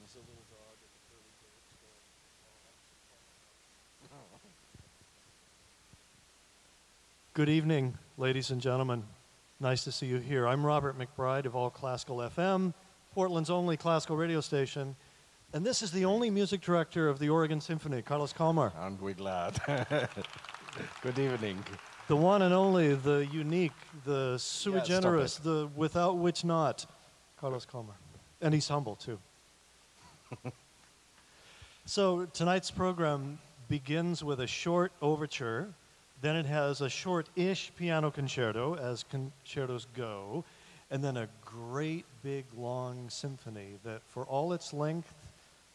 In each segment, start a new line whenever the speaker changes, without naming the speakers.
There's a little dog at the pearly gates going, oh, I'm Good evening, ladies and gentlemen. Nice to see you here. I'm Robert McBride of All Classical FM, Portland's only classical radio station, and this is the only music director of the Oregon Symphony, Carlos Kalmar.
Aren't we glad? Good evening.
The one and only, the unique, the sui generis, the without which not, Carlos Kalmar. And he's humble, too. So tonight's program begins with a short overture. Then it has a short-ish piano concerto, as concertos go, and then a great big long symphony that, for all its length,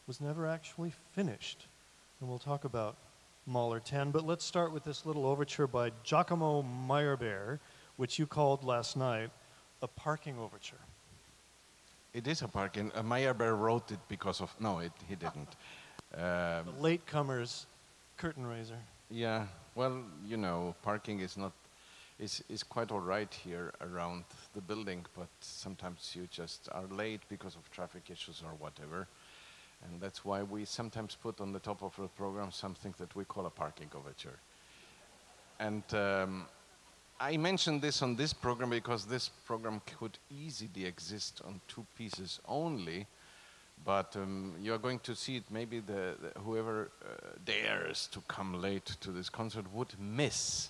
was never actually finished. And we'll talk about Mahler 10, but let's start with this little overture by Giacomo Meyerbeer, which you called last night a parking overture.
It is a parking. Meyerbeer wrote it because of... No, he didn't.
The latecomer's curtain raiser.
Yeah, well, you know, parking is quite all right here around the building, but sometimes you just are late because of traffic issues or whatever. And that's why we sometimes put on the top of the program something that we call a parking overture. And I mentioned this on this program because this program could easily exist on two pieces only. But you are going to see it, maybe whoever dares to come late to this concert would miss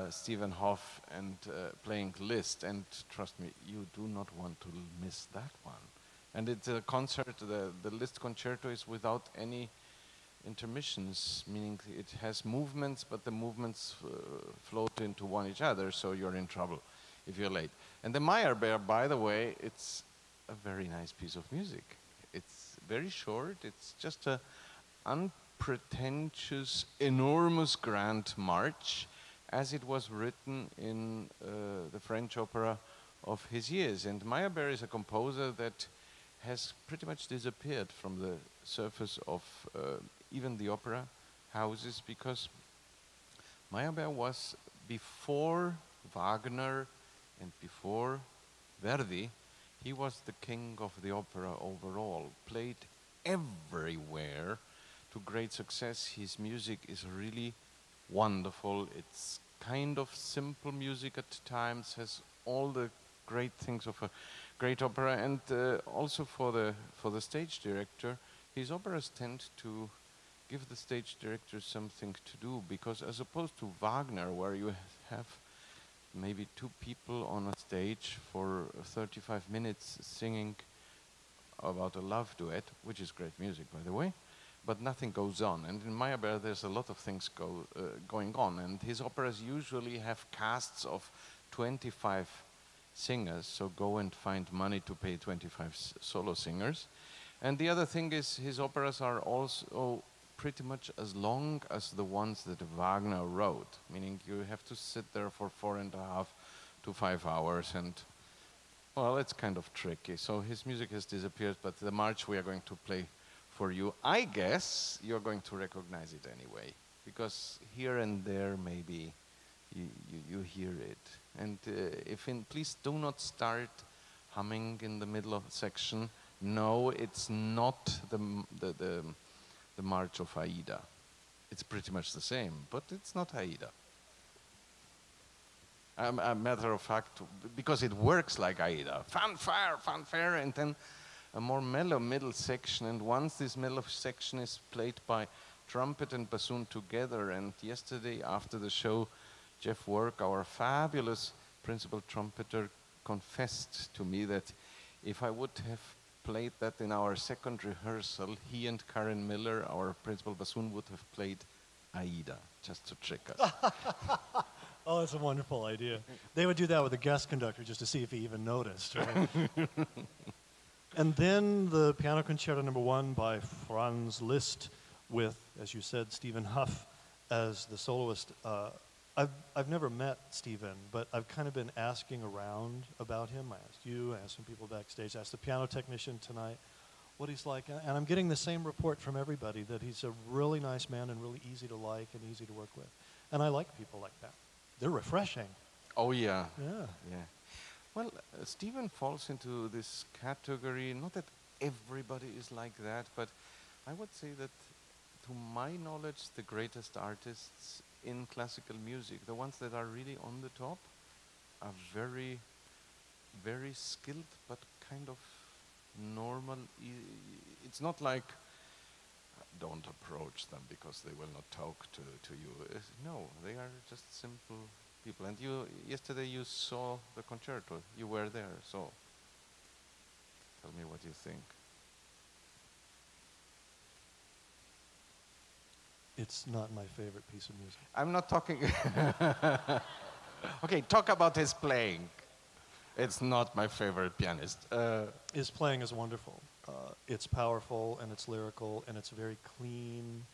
Stephen Hough and playing Liszt. And trust me, you do not want to miss that one. And it's a concert, the Liszt concerto is without any intermissions, meaning it has movements, but the movements float into each other, so you're in trouble if you're late. And the Meyerbeer, by the way, it's a very nice piece of music. It's very short. It's just a unpretentious, enormous grand march, as it was written in the French opera of his years. And Meyerbeer is a composer that has pretty much disappeared from the surface of even the opera houses, because Meyerbeer was, before Wagner and before Verdi, he was the king of the opera overall, played everywhere to great success. His music is really wonderful. It's kind of simple music at times, has all the great things of a great opera, and also for the stage director, his operas tend to give the stage director something to do, because as opposed to Wagner, where you have maybe two people on a stage for 35 minutes singing about a love duet, which is great music, by the way, but nothing goes on. And in Meyerbeer, there's a lot of things going on, and his operas usually have casts of 25 singers, so go and find money to pay 25 solo singers. And the other thing is, his operas are also pretty much as long as the ones that Wagner wrote, meaning you have to sit there for 4.5 to 5 hours, and well, it's kind of tricky. So his music has disappeared, but the march we are going to play for you, I guess you're going to recognize it anyway, because here and there maybe you hear it. And please do not start humming in the middle of a section. No, it's not the March of Aida. It's pretty much the same, but it's not Aida. A matter of fact, because it works like Aida. Fanfare, fanfare, and then a more mellow middle section. And once this mellow section is played by trumpet and bassoon together, and yesterday after the show, Jeff Work, our fabulous principal trumpeter, confessed to me that if I would have played that in our second rehearsal, he and Karen Miller, our principal bassoon, would have played Aida, just to trick us.
Oh, that's a wonderful idea. They would do that with a guest conductor just to see if he even noticed, right? And then the Piano Concerto No. 1 by Franz Liszt with, as you said, Stephen Hough as the soloist. I've never met Stephen, but I've kind of been asking around about him. I asked you, I asked some people backstage, I asked the piano technician tonight what he's like, and I'm getting the same report from everybody, that he's a really nice man and really easy to like and easy to work with. And I like people like that. They're refreshing.
Oh, yeah.
Yeah.
Yeah. Well, Stephen falls into this category, not that everybody is like that, but I would say that, to my knowledge, the greatest artists in classical music, the ones that are really on the top, are very, very skilled, but kind of normal. It's not like, don't approach them because they will not talk to you. No, they are just simple people. And yesterday you saw the concerto. You were there, so tell me what you think.
It's not my favorite piece of music.
I'm not talking. Okay, talk about his playing. It's not my favorite pianist.
His playing is wonderful. It's powerful and it's lyrical and it's very clean.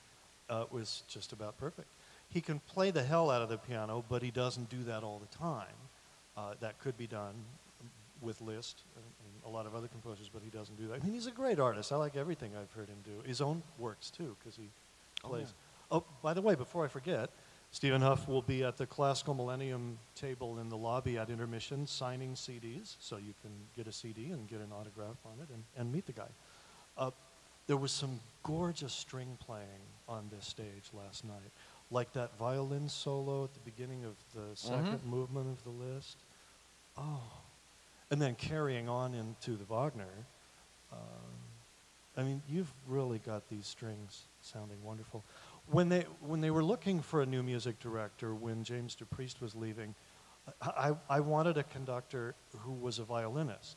It was just about perfect. He can play the hell out of the piano, but he doesn't do that all the time. That could be done with Liszt and a lot of other composers, but he doesn't do that. I mean, he's a great artist. I like everything I've heard him do. His own works, too, because he plays. Oh, by the way, before I forget, Stephen Hough will be at the Classical Millennium table in the lobby at intermission signing CDs, so you can get a CD and get an autograph on it and meet the guy. There was some gorgeous string playing on this stage last night, like that violin solo at the beginning of the second movement of the Liszt. Oh, and then carrying on into the Wagner. I mean, you've really got these strings sounding wonderful. When they were looking for a new music director, when James DePriest was leaving, I wanted a conductor who was a violinist.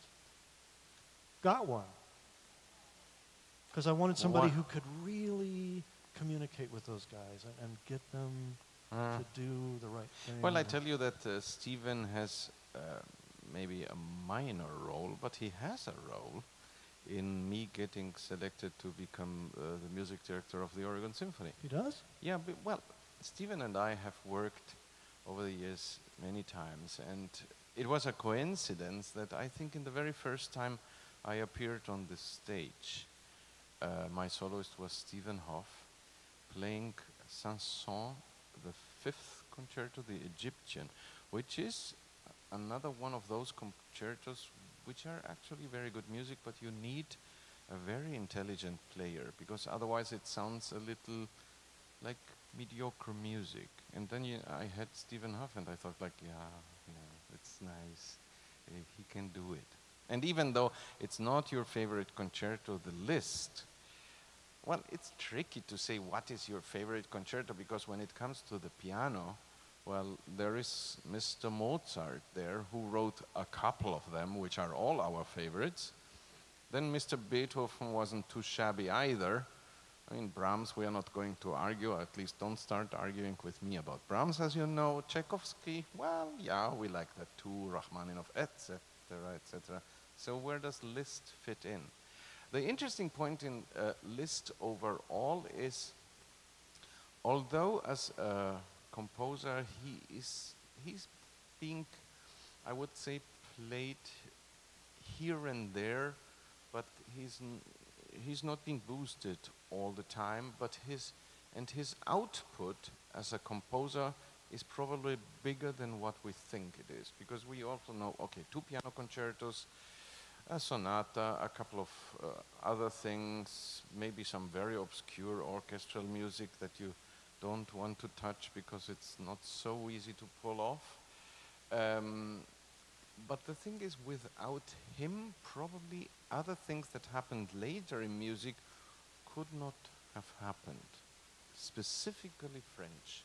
Got one. Because I wanted somebody who could really communicate with those guys and get them to do the right thing.
Well, I tell you that Stephen has maybe a minor role, but he has a role in me getting selected to become the music director of the Oregon Symphony.
He does?
Yeah, well, Stephen and I have worked over the years many times, and it was a coincidence that I think in the very first time I appeared on this stage, my soloist was Stephen Hough, playing Saint-Saëns, the fifth concerto, the Egyptian, which is another one of those concertos which are actually very good music, but you need a very intelligent player, because otherwise it sounds a little like mediocre music. And then I had Stephen Hough, and I thought, like, yeah, it's nice. He can do it. And even though it's not your favorite concerto, the Liszt, well, it's tricky to say what is your favorite concerto, because when it comes to the piano, well, there is Mr. Mozart there, who wrote a couple of them, which are all our favorites. Then Mr. Beethoven wasn't too shabby either. I mean, Brahms, we are not going to argue, at least don't start arguing with me about Brahms, as you know. Tchaikovsky, well, yeah, we like that too, Rachmaninoff, etc., etc. So where does Liszt fit in? The interesting point in Liszt overall is, although as a composer, he's being, I would say, played here and there, but he's not being boosted all the time. But his output as a composer is probably bigger than what we think it is, because we also know, okay, 2 piano concertos, a sonata, a couple of other things, maybe some very obscure orchestral music that you don't want to touch because it's not so easy to pull off. But the thing is, without him, probably other things that happened later in music could not have happened. Specifically French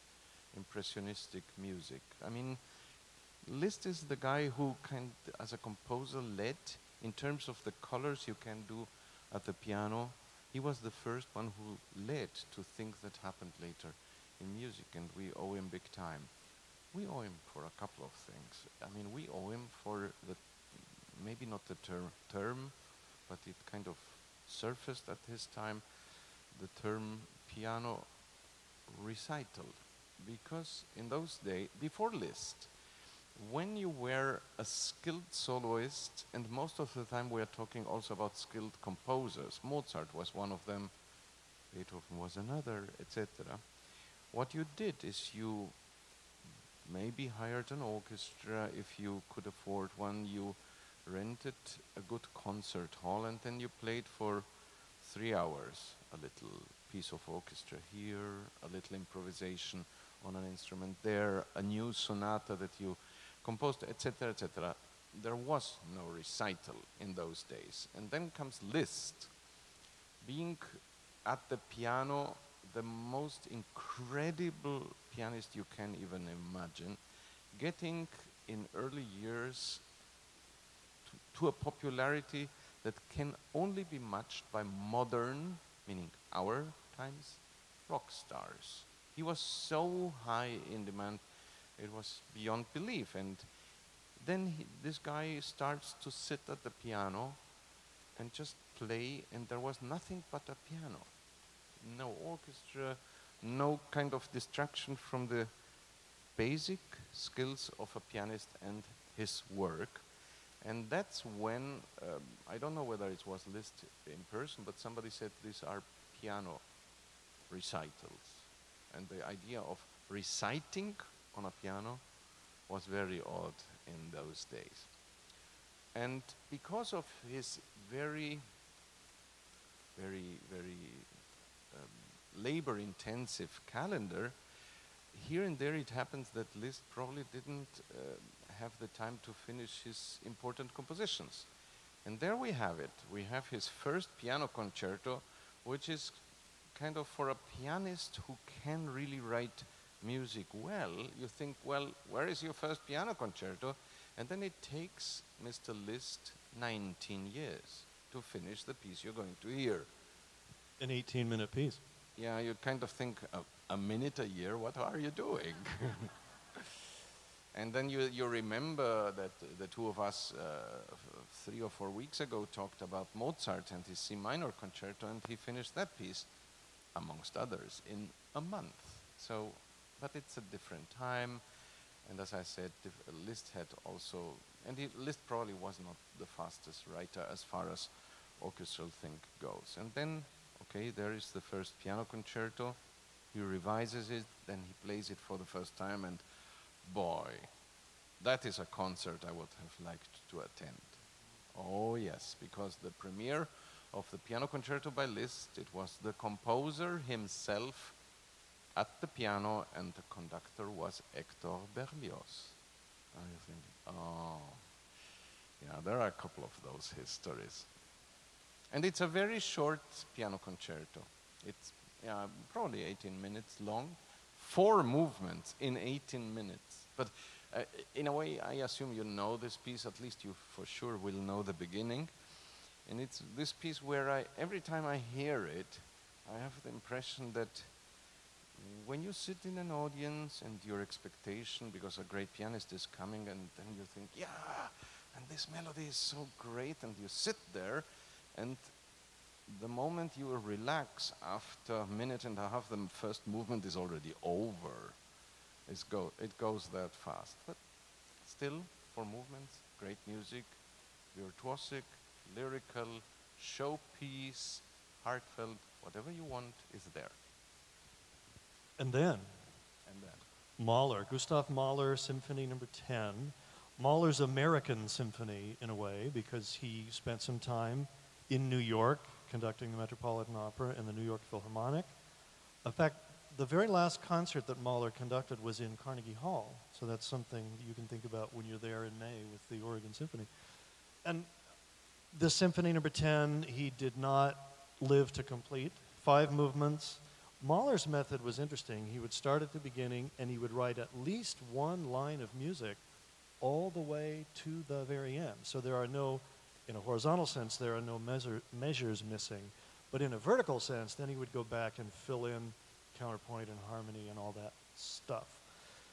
impressionistic music. I mean, Liszt is the guy who as a composer, led in terms of the colors you can do at the piano. He was the first one who led to things that happened later in music, and we owe him big time. We owe him for a couple of things. I mean, we owe him for maybe not the term, but it kind of surfaced at his time, the term piano recital. Because in those days, before Liszt, when you were a skilled soloist, and most of the time we are talking also about skilled composers, Mozart was one of them, Beethoven was another, etc. What you did is you maybe hired an orchestra if you could afford one, you rented a good concert hall, and then you played for 3 hours, a little piece of orchestra here, a little improvisation on an instrument there, a new sonata that you composed, etc., etc. There was no recital in those days. And then comes Liszt, being at the piano the most incredible pianist you can even imagine, getting in early years to a popularity that can only be matched by modern, meaning our times, rock stars. He was so high in demand, it was beyond belief. And then this guy starts to sit at the piano and just play, and there was nothing but a piano. No orchestra, no kind of distraction from the basic skills of a pianist and his work. And that's when, I don't know whether it was Liszt in person, but somebody said these are piano recitals. And the idea of reciting on a piano was very odd in those days. And because of his very labor-intensive calendar, here and there it happens that Liszt probably didn't have the time to finish his important compositions. And there we have it. We have his first piano concerto, which is kind of for a pianist who can really write music well. You think, well, where is your first piano concerto? And then it takes Mr. Liszt 19 years to finish the piece you're going to hear.
An 18-minute piece.
Yeah, you kind of think, a minute a year, what are you doing? And then you remember that the two of us 3 or 4 weeks ago talked about Mozart and his C minor concerto, and he finished that piece, amongst others, in a month. So, but it's a different time, and as I said, Liszt had also, and Liszt probably was not the fastest writer as far as orchestral thing goes. And then, okay, there is the first piano concerto, he revises it, then he plays it for the first time, and boy, that is a concert I would have liked to attend. Oh yes, because the premiere of the piano concerto by Liszt, it was the composer himself at the piano, and the conductor was Hector Berlioz. And you think, oh, yeah, there are a couple of those histories. And it's a very short piano concerto. It's probably 18 minutes long, 4 movements in 18 minutes. But in a way, I assume you know this piece, at least you for sure will know the beginning. And it's this piece where every time I hear it, I have the impression that when you sit in an audience and your expectation, because a great pianist is coming, and then you think, yeah, and this melody is so great, and you sit there, and the moment you relax, after a minute and a half, the first movement is already over. It goes that fast. But still, for movements, great music, virtuosic, lyrical, showpiece, heartfelt, whatever you want is there.
And then Mahler, Gustav Mahler, Symphony number 10. Mahler's American symphony, in a way, because he spent some time in New York conducting the Metropolitan Opera and the New York Philharmonic. In fact, the very last concert that Mahler conducted was in Carnegie Hall, so that's something that you can think about when you're there in May with the Oregon Symphony. And the Symphony number 10, he did not live to complete. 5 movements. Mahler's method was interesting. He would start at the beginning, and he would write at least 1 line of music all the way to the very end. So there are no, in a horizontal sense, there are no measures missing. But in a vertical sense, then he would go back and fill in counterpoint and harmony and all that stuff.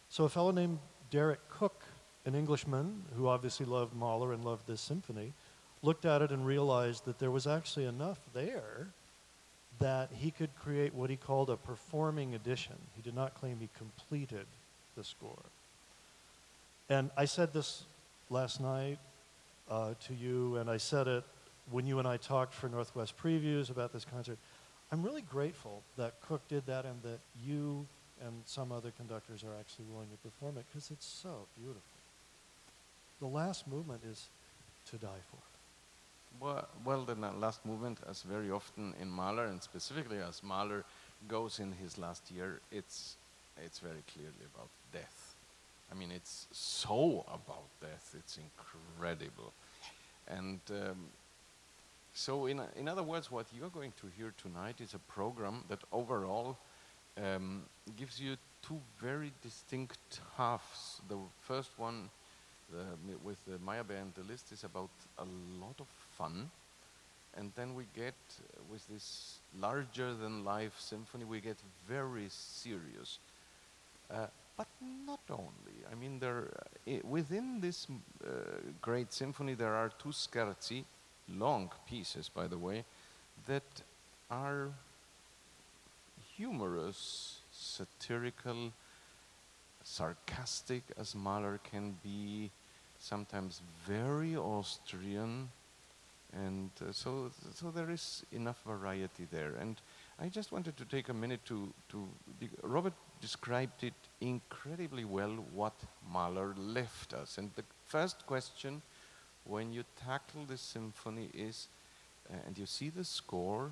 So a fellow named Derek Cook, an Englishman who obviously loved Mahler and loved this symphony, looked at it and realized that there was actually enough there that he could create what he called a performing edition. He did not claim he completed the score. And I said this last night to you, and I said it when you and I talked for Northwest Previews about this concert. I'm really grateful that Cook did that and that you and some other conductors are actually willing to perform it, because it's so beautiful. The last movement is to die for?
Well, the last movement, as very often in Mahler, and specifically as Mahler goes in his last year, it's very clearly about death. I mean, it's so about death. It's incredible. And so, in other words, what you're going to hear tonight is a program that overall gives you two very distinct halves. The first one, with the Meyerbeer and the Liszt, is about a lot of fun. And then we get, with this larger-than-life symphony, we get very serious. But not only. I mean, within this great symphony, there are two scherzi, long pieces, by the way, that are humorous, satirical, sarcastic as Mahler can be, sometimes very Austrian, and so there is enough variety there. And I just wanted to take a minute Robert described it incredibly well, what Mahler left us. And the first question when you tackle this symphony is, and you see the score,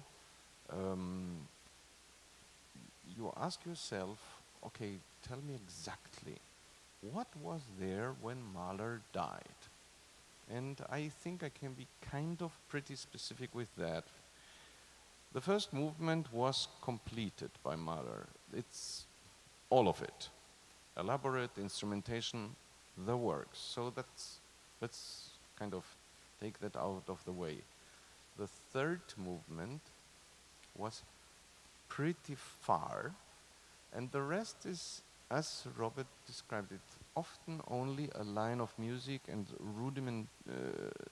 you ask yourself, okay, tell me exactly, what was there when Mahler died? And I think I can be kind of pretty specific with that. The first movement was completed by Mahler. It's all of it. Elaborate instrumentation, the works. So let's kind of take that out of the way. The third movement was pretty far, and the rest is, as Robert described it, often only a line of music and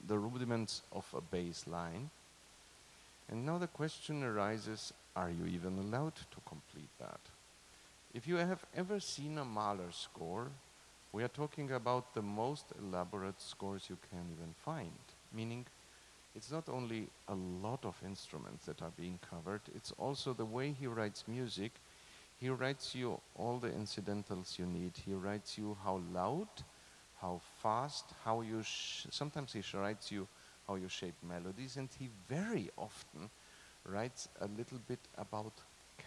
the rudiments of a bass line. And now the question arises, are you even allowed to complete that? If you have ever seen a Mahler score, we are talking about the most elaborate scores you can even find, meaning it's not only a lot of instruments that are being covered, it's also the way he writes music. He writes you all the incidentals you need. He writes you how loud, how fast, how you sometimes he writes you how you shape melodies, and he very often writes a little bit about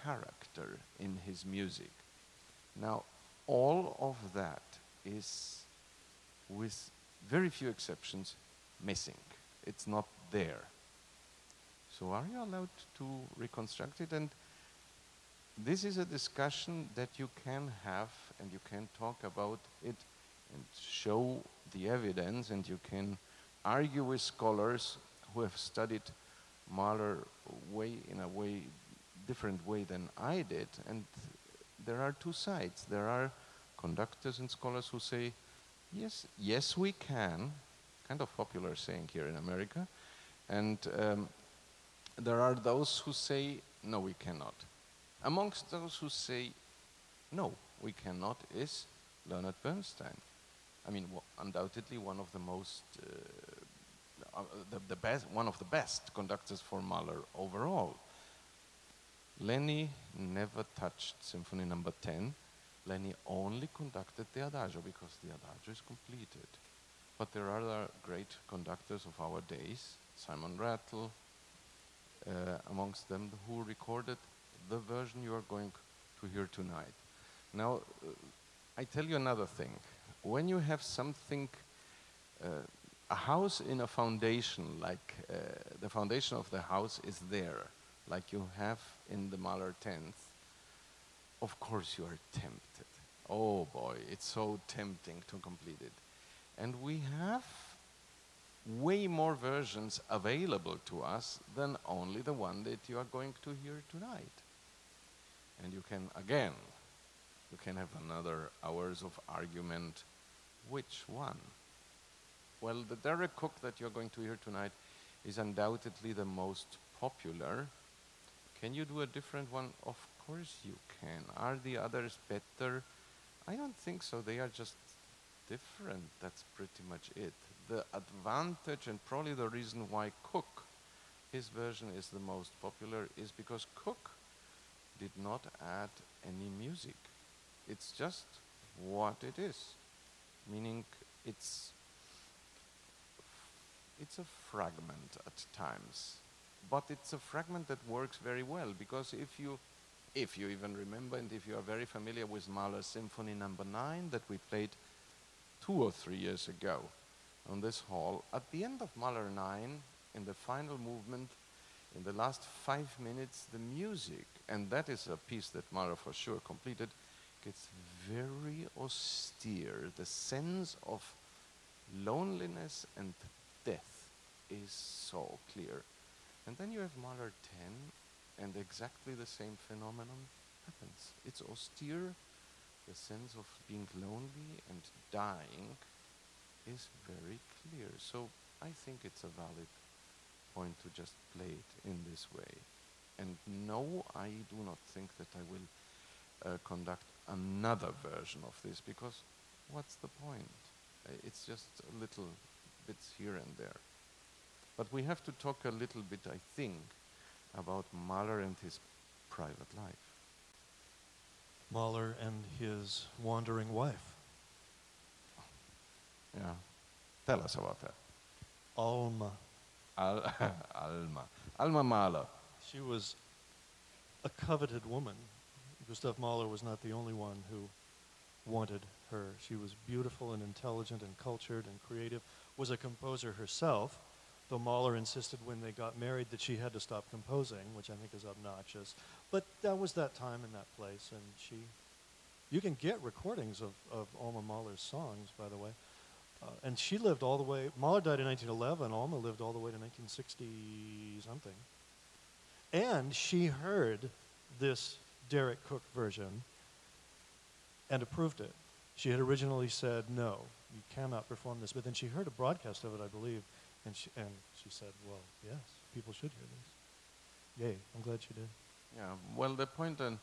character in his music. Now, all of that is, with very few exceptions, missing. It's not there. So are you allowed to reconstruct it? And this is a discussion that you can have, and you can talk about it and show the evidence, and you can argue with scholars who have studied Mahler in a different way than I did. And there are two sides. There are conductors and scholars who say, yes, we can, kind of popular saying here in America. And there are those who say, no, we cannot. Amongst those who say, no, we cannot, is Leonard Bernstein. I mean, undoubtedly one of the most, one of the best conductors for Mahler overall. Lenny never touched Symphony Number 10. Lenny only conducted the Adagio because the Adagio is completed. But there are other great conductors of our days, Simon Rattle, amongst them, who recorded the version you are going to hear tonight. Now, I tell you another thing. When you have something, a house in a foundation, like the foundation of the house is there, like you have in the Mahler 10th, of course you are tempted. Oh boy, it's so tempting to complete it. And we have way more versions available to us than only the one that you are going to hear tonight. And you can, again, you can have another hours of argument. Which one? Well, the Derek Cook that you're going to hear tonight is undoubtedly the most popular. Can you do a different one? Of course you can. Are the others better? I don't think so. They are just different. That's pretty much it. The advantage, and probably the reason why Cook, his version is the most popular, is because Cook did not add any music. It's just what it is. Meaning it's it's a fragment at times, but it's a fragment that works very well, because if you even remember, and if you are very familiar with Mahler's Symphony Number 9 that we played 2 or 3 years ago on this hall, at the end of Mahler 9, in the final movement, in the last 5 minutes, the music, and that is a piece that Mahler for sure completed, gets very austere. The sense of loneliness and death is so clear. And then you have Mahler 10, and exactly the same phenomenon happens. It's austere. The sense of being lonely and dying is very clear. So I think it's a valid point to just play it in this way. And no, I do not think that I will conduct another version of this, because what's the point? It's just a little bits here and there. But we have to talk a little bit, I think, about Mahler and his private life.
Mahler and his wandering wife.
Yeah. Tell us about that.
Alma.
Alma Mahler.
She was a coveted woman. Gustav Mahler was not the only one who wanted her. She was beautiful and intelligent and cultured and creative, was a composer herself, though Mahler insisted when they got married that she had to stop composing, which I think is obnoxious. But that was that time and that place, and you can get recordings of Alma Mahler's songs, by the way. And she lived all the way, Mahler died in 1911, Alma lived all the way to 1960-something. And she heard this Derek Cook version and approved it. She had originally said, no, you cannot perform this, but then she heard a broadcast of it, I believe, and she said, well, yes, people should hear this. Yay, I'm glad she did.
Yeah, well, the point, and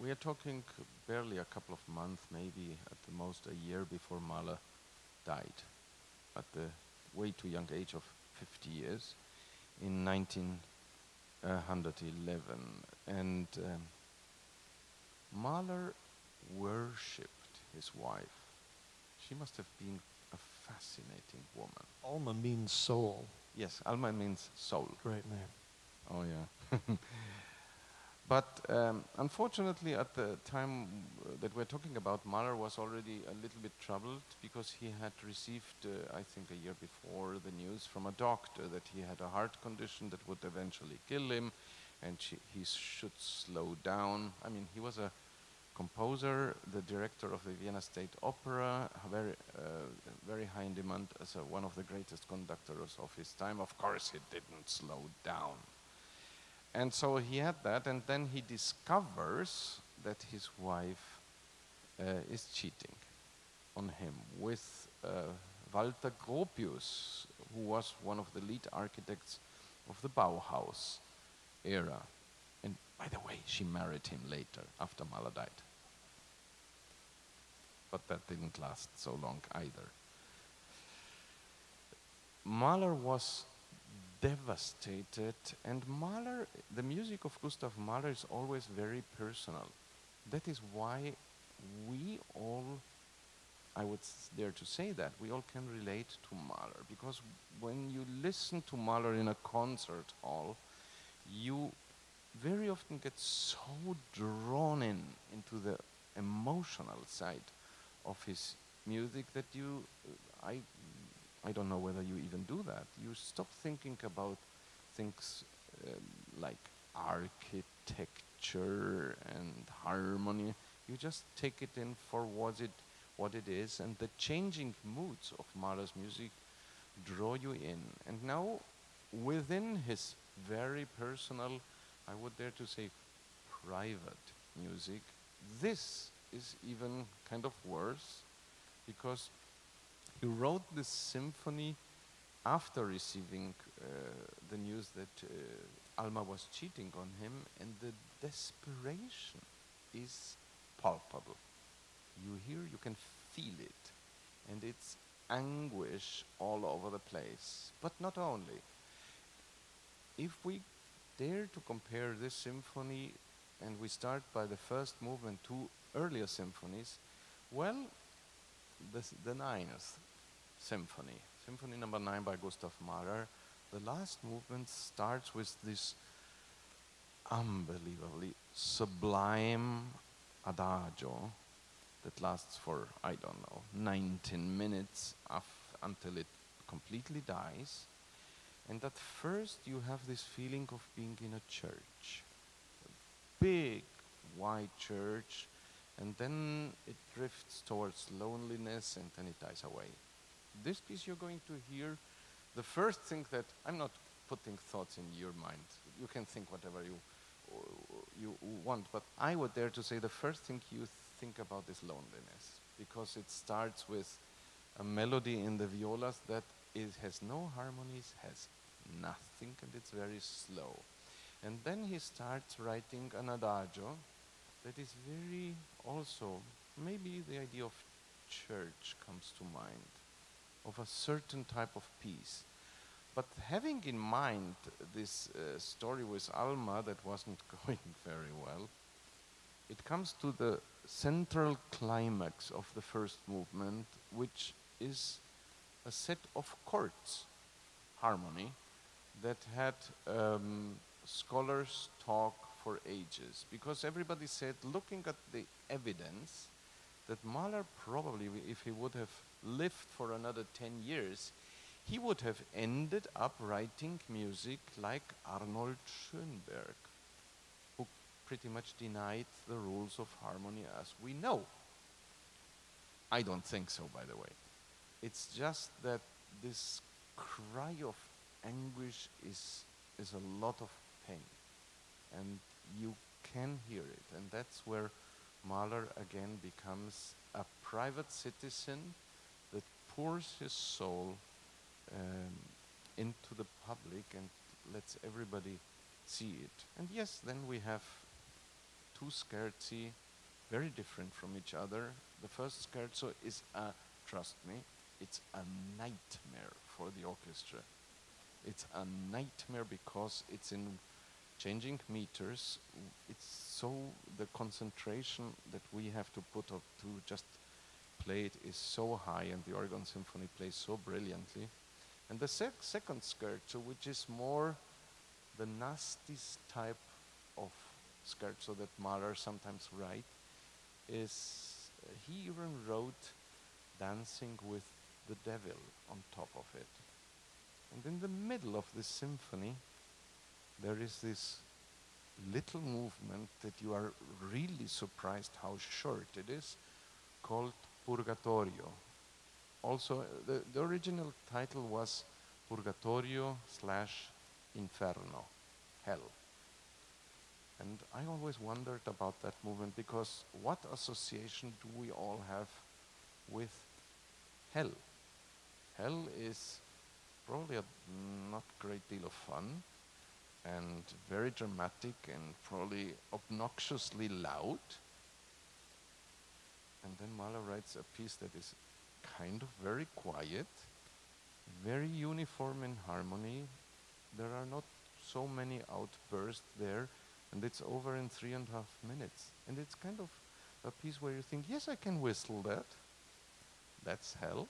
we are talking barely a couple of months, maybe at the most a year before Mahler died, at the way too young age of 50 years, in 1911. And Mahler worshipped his wife. She must have been a fascinating woman.
Alma means soul.
Yes, Alma means soul.
Great name.
Oh, yeah. But unfortunately, at the time that we're talking about, Mahler was already a little bit troubled, because he had received, I think a year before, the news from a doctor that he had a heart condition that would eventually kill him, and he should slow down. I mean, he was a composer, the director of the Vienna State Opera, very high in demand as one of the greatest conductors of his time. Of course, he didn't slow down. And so he had that, and then he discovers that his wife is cheating on him with Walter Gropius, who was one of the lead architects of the Bauhaus era. And by the way, she married him later, after Mahler died. But that didn't last so long either. Mahler was devastated, and Mahler, the music of Gustav Mahler is always very personal. That is why we all, I would dare to say that, we all can relate to Mahler, because when you listen to Mahler in a concert hall, you very often get so drawn into the emotional side of his music that I don't know whether you even do that. You stop thinking about things like architecture and harmony. You just take it in for what it is, and the changing moods of Mahler's music draw you in. And now, within his very personal, I would dare to say, private music, this is even kind of worse, because he wrote this symphony after receiving the news that Alma was cheating on him, and the desperation is palpable. You can feel it, and it's anguish all over the place. But not only. If we dare to compare this symphony, and we start by the first movement to earlier symphonies, well, the ninth symphony, Symphony number 9 by Gustav Mahler. The last movement starts with this unbelievably sublime adagio that lasts for, I don't know, 19 minutes until it completely dies. And at first you have this feeling of being in a church, a big white church, and then it drifts towards loneliness and then it dies away. This piece you're going to hear, the first thing that, I'm not putting thoughts in your mind, you can think whatever you want, but I would dare to say the first thing you think about is loneliness, because it starts with a melody in the violas that has no harmonies, has nothing, and it's very slow. And then he starts writing an adagio that is very also, maybe the idea of church comes to mind, of a certain type of piece. But having in mind this story with Alma that wasn't going very well, it comes to the central climax of the first movement, which is a set of chords, harmony, that had scholars talk for ages. Because everybody said, looking at the evidence, that Mahler probably, if he would have lived for another 10 years, he would have ended up writing music like Arnold Schönberg, who pretty much denied the rules of harmony as we know. I don't think so, by the way. It's just that this cry of anguish is a lot of pain, and you can hear it, and that's where Mahler again becomes a private citizen that pours his soul into the public and lets everybody see it. And yes, then we have two scherzi, very different from each other. The first scherzo is trust me, it's a nightmare for the orchestra. It's a nightmare because it's in changing meters. It's so, the concentration that we have to put up to just play it is so high, and the organ symphony plays so brilliantly. And the second scherzo, which is more the nastiest type of scherzo that Mahler sometimes writes, is he even wrote Dancing with the Devil on top of it. And in the middle of this symphony, there is this little movement that you are really surprised how short it is, called Purgatorio. Also, the original title was Purgatorio / Inferno, hell. And I always wondered about that movement, because what association do we all have with hell? Hell is probably a not great deal of fun, and very dramatic, and probably obnoxiously loud. And then Mahler writes a piece that is kind of very quiet, very uniform in harmony. There are not so many outbursts there, and it's over in 3.5 minutes. And it's kind of a piece where you think, yes, I can whistle that. That's hell.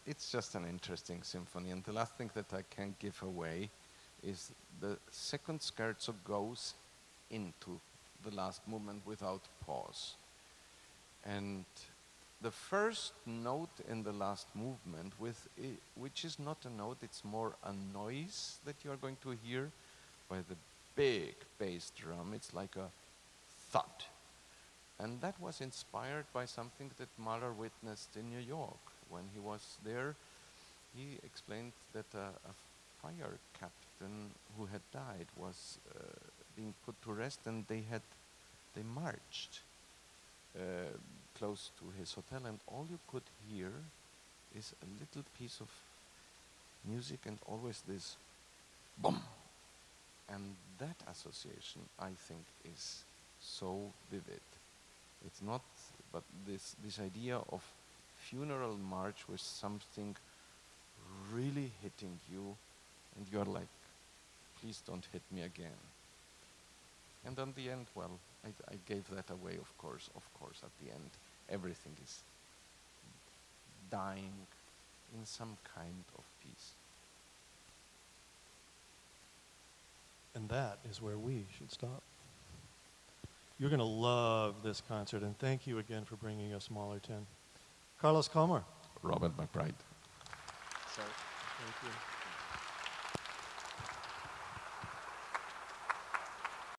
It's just an interesting symphony. And the last thing that I can give away is the second scherzo goes into the last movement without pause. And the first note in the last movement, which is not a note, it's more a noise that you are going to hear by the big bass drum. It's like a thud. And that was inspired by something that Mahler witnessed in New York. When he was there, he explained that a fire captain who had died was being put to rest, and they marched close to his hotel, and all you could hear is a little piece of music and always this boom. And that association, I think, is so vivid. It's not, but this idea of funeral march with something really hitting you, and you're like, please don't hit me again. And on the end, well, I gave that away, of course, at the end. Everything is dying in some kind of peace.
And that is where we should stop. You're going to love this concert, and thank you again for bringing us Mahler 10. Carlos Kalmar.
Robert McBride.
Thank you.